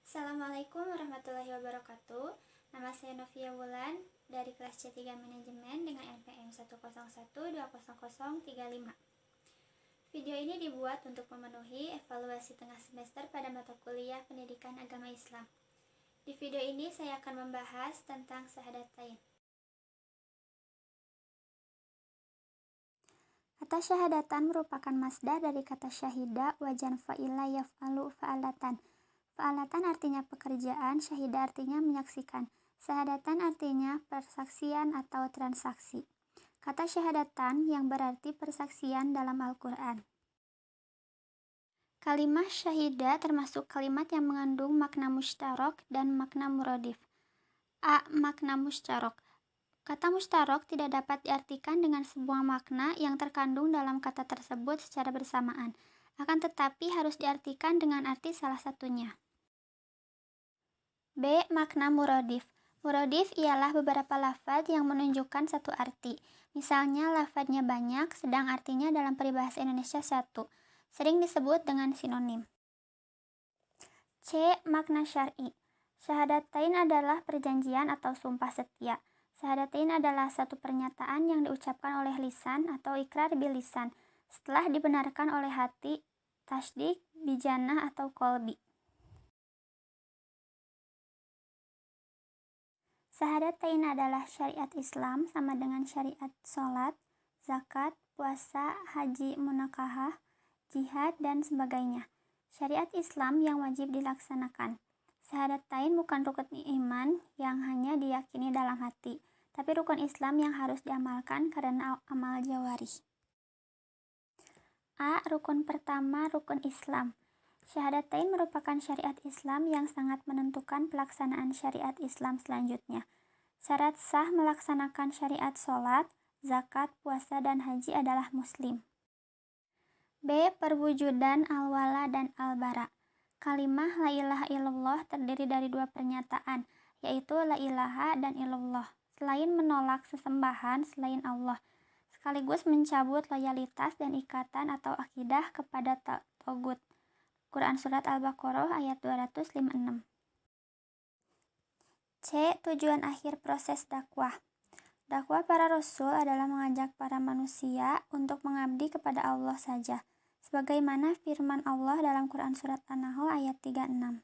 Assalamualaikum warahmatullahi wabarakatuh. Nama saya Novia Wulan dari kelas C3 Manajemen dengan NPM 101200035. Video ini dibuat untuk memenuhi evaluasi tengah semester pada mata kuliah Pendidikan Agama Islam. Di video ini saya akan membahas tentang syahadatain. Kata syahadatan merupakan masdar dari kata syahida, wajan fa'ila yaf'alu fa'alatan. Fa'alatan artinya pekerjaan, syahida artinya menyaksikan. Syahadatan artinya persaksian atau transaksi. Kata syahadatan yang berarti persaksian dalam Al-Quran. Kalimah syahida termasuk kalimat yang mengandung makna musytarok dan makna muradif. A. Makna musytarok. Kata musytarok tidak dapat diartikan dengan sebuah makna yang terkandung dalam kata tersebut secara bersamaan, akan tetapi harus diartikan dengan arti salah satunya. B. Makna muradif. Muradif ialah beberapa lafaz yang menunjukkan satu arti. Misalnya lafaznya banyak, sedang artinya dalam peribahasa Indonesia satu. Sering disebut dengan sinonim. C. Makna syar'i. Syahadatain adalah perjanjian atau sumpah setia. Syahadatain adalah satu pernyataan yang diucapkan oleh lisan atau ikrar bil lisan setelah dibenarkan oleh hati, tasdik, bijanah atau kolbi. Syahadatain adalah syariat Islam sama dengan syariat sholat, zakat, puasa, haji, munakahah, jihad, dan sebagainya. Syariat Islam yang wajib dilaksanakan. Syahadatain bukan rukun iman yang hanya diyakini dalam hati, tapi rukun Islam yang harus diamalkan karena amal jawarih. A. Rukun pertama, rukun Islam. Syahadatain merupakan syariat Islam yang sangat menentukan pelaksanaan syariat Islam selanjutnya. Syarat sah melaksanakan syariat sholat, zakat, puasa, dan haji adalah muslim. B. Perwujudan al-wala dan al-bara. Kalimah la ilaha illallah terdiri dari dua pernyataan, yaitu la ilaha dan illallah, selain menolak sesembahan selain Allah, sekaligus mencabut loyalitas dan ikatan atau akidah kepada togut. Quran Surat Al-Baqarah ayat 256. C. Tujuan akhir proses dakwah. Dakwah para rasul adalah mengajak para manusia untuk mengabdi kepada Allah saja, sebagaimana firman Allah dalam Quran Surat An-Nahl ayat 36.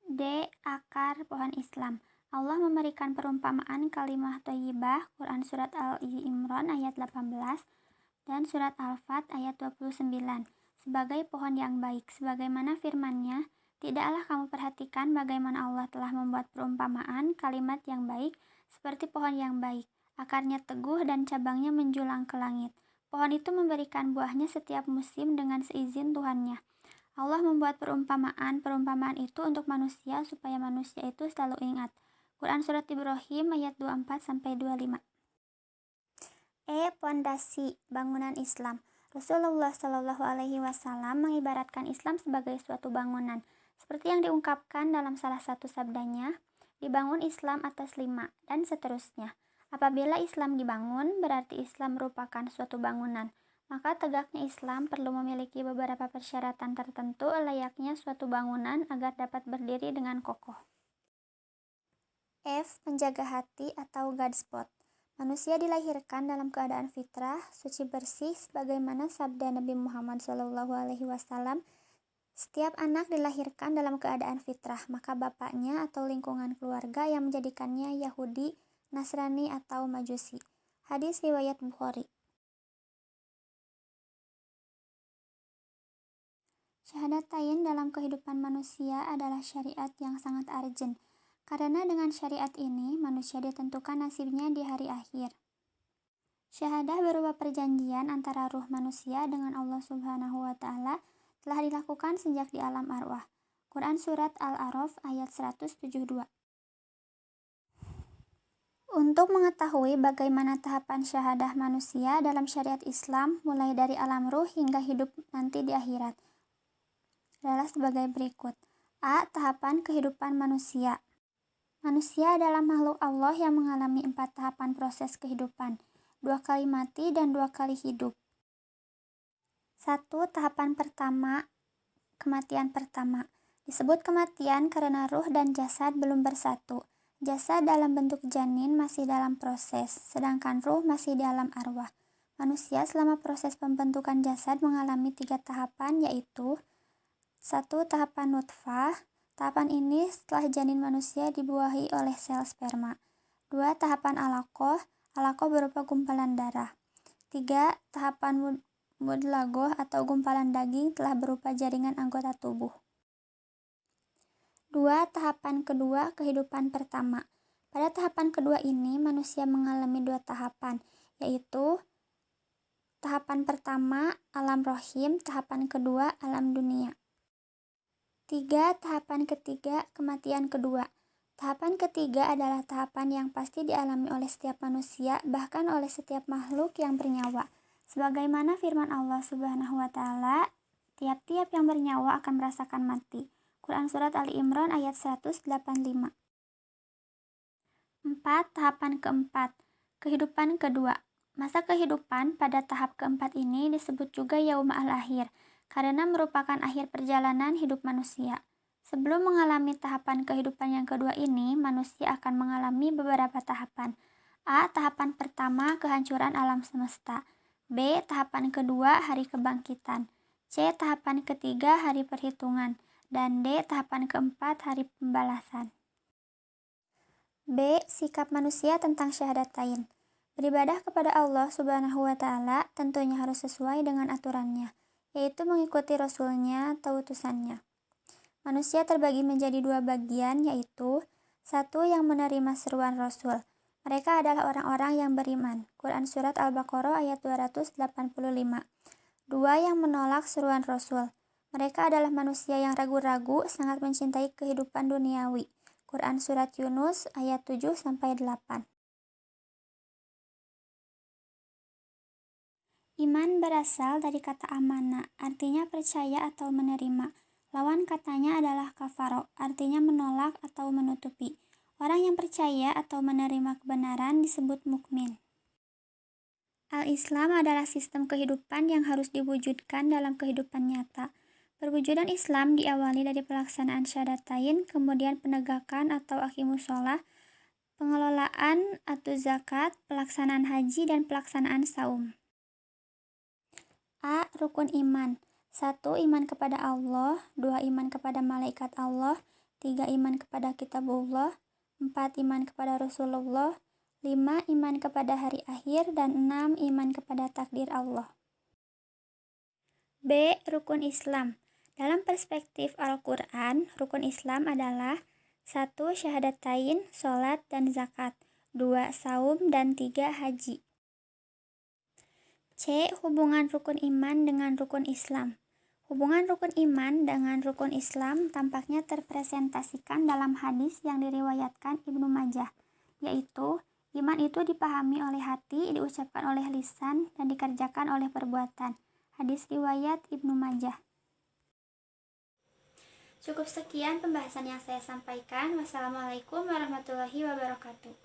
D. Akar pohon Islam. Allah memberikan perumpamaan kalimah thayyibah Quran Surat Al-Imran ayat 18 dan Surat Al-Fat ayat 29 sebagai pohon yang baik, sebagaimana firman-Nya, tidaklah kamu perhatikan bagaimana Allah telah membuat perumpamaan kalimat yang baik seperti pohon yang baik, akarnya teguh dan cabangnya menjulang ke langit. Pohon itu memberikan buahnya setiap musim dengan seizin Tuhannya. Allah membuat perumpamaan itu untuk manusia supaya manusia itu selalu ingat. Quran Surat Ibrahim ayat 24-25. E. Pondasi bangunan Islam. Rasulullah Shallallahu Alaihi Wasallam mengibaratkan Islam sebagai suatu bangunan, seperti yang diungkapkan dalam salah satu sabdanya, dibangun Islam atas 5, dan seterusnya. Apabila Islam dibangun, berarti Islam merupakan suatu bangunan. Maka tegaknya Islam perlu memiliki beberapa persyaratan tertentu layaknya suatu bangunan agar dapat berdiri dengan kokoh. F. Menjaga hati atau God spot. Manusia dilahirkan dalam keadaan fitrah, suci bersih, sebagaimana sabda Nabi Muhammad SAW. Setiap anak dilahirkan dalam keadaan fitrah, maka bapaknya atau lingkungan keluarga yang menjadikannya Yahudi, Nasrani, atau Majusi. Hadis riwayat Bukhari. Syahadatain dalam kehidupan manusia adalah syariat yang sangat urgent, karena dengan syariat ini manusia ditentukan nasibnya di hari akhir. Syahadah berupa perjanjian antara ruh manusia dengan Allah Subhanahu wa Ta'ala telah dilakukan sejak di alam arwah. Quran Surat Al-A'raf ayat 172. Untuk mengetahui bagaimana tahapan syahadah manusia dalam syariat Islam mulai dari alam ruh hingga hidup nanti di akhirat adalah sebagai berikut. A. Tahapan kehidupan manusia. Manusia adalah makhluk Allah yang mengalami 4 tahapan proses kehidupan, 2 kali mati dan 2 kali hidup. 1. Tahapan pertama, kematian pertama. Disebut kematian karena ruh dan jasad belum bersatu. Jasad dalam bentuk janin masih dalam proses, sedangkan ruh masih dalam arwah. Manusia selama proses pembentukan jasad mengalami 3 tahapan, yaitu 1. Tahapan nutfah. Tahapan ini setelah janin manusia dibuahi oleh sel sperma. 2. Tahapan alaqoh. Alaqoh berupa gumpalan darah. 3. Tahapan mudlagoh atau gumpalan daging telah berupa jaringan anggota tubuh. 2. Tahapan kedua, kehidupan pertama. Pada tahapan kedua ini, manusia mengalami 2 tahapan, yaitu tahapan pertama, alam rohim, tahapan kedua, alam dunia. 3. Tahapan ketiga, kematian kedua. Tahapan ketiga adalah tahapan yang pasti dialami oleh setiap manusia, bahkan oleh setiap makhluk yang bernyawa. Sebagaimana firman Allah Subhanahu wa Ta'ala, tiap-tiap yang bernyawa akan merasakan mati. Quran Surat Ali Imran ayat 185. 4. Tahapan keempat, kehidupan kedua. Masa kehidupan pada tahap keempat ini disebut juga yaum al-akhir, karena merupakan akhir perjalanan hidup manusia. Sebelum mengalami tahapan kehidupan yang kedua ini, manusia akan mengalami beberapa tahapan. A. Tahapan pertama, kehancuran alam semesta. B. Tahapan kedua, hari kebangkitan. C. Tahapan ketiga, hari perhitungan. Dan D. Tahapan keempat, hari pembalasan. B. Sikap manusia tentang syahadatain. Beribadah kepada Allah Subhanahu wa Ta'ala tentunya harus sesuai dengan aturannya, yaitu mengikuti Rasulnya atau utusannya. Manusia terbagi menjadi 2 bagian, yaitu 1. Yang menerima seruan Rasul. Mereka adalah orang-orang yang beriman. Quran Surat Al-Baqarah ayat 285. 2. Yang menolak seruan Rasul. Mereka adalah manusia yang ragu-ragu, sangat mencintai kehidupan duniawi. Quran Surat Yunus ayat 7-8. Iman berasal dari kata amana, artinya percaya atau menerima. Lawan katanya adalah kafaro, artinya menolak atau menutupi. Orang yang percaya atau menerima kebenaran disebut mukmin. Al-Islam adalah sistem kehidupan yang harus diwujudkan dalam kehidupan nyata. Perwujudan Islam diawali dari pelaksanaan syahadatain, kemudian penegakan atau aqimus shalah, pengelolaan atau zakat, pelaksanaan haji, dan pelaksanaan saum. A. Rukun iman. 1. Iman kepada Allah. 2. Iman kepada malaikat Allah. 3. Iman kepada kitabullah. 4. Iman kepada Rasulullah. 5. Iman kepada hari akhir. Dan 6. Iman kepada takdir Allah. B. Rukun Islam. Dalam perspektif Al-Quran, rukun Islam adalah 1. Syahadatain, sholat, dan zakat. 2. Saum, dan 3. Haji. C. Hubungan rukun iman dengan rukun Islam. Hubungan rukun iman dengan rukun Islam tampaknya terpresentasikan dalam hadis yang diriwayatkan Ibnu Majah, yaitu iman itu dipahami oleh hati, diucapkan oleh lisan, dan dikerjakan oleh perbuatan. Hadis riwayat Ibnu Majah. Cukup sekian pembahasan yang saya sampaikan. Wassalamualaikum warahmatullahi wabarakatuh.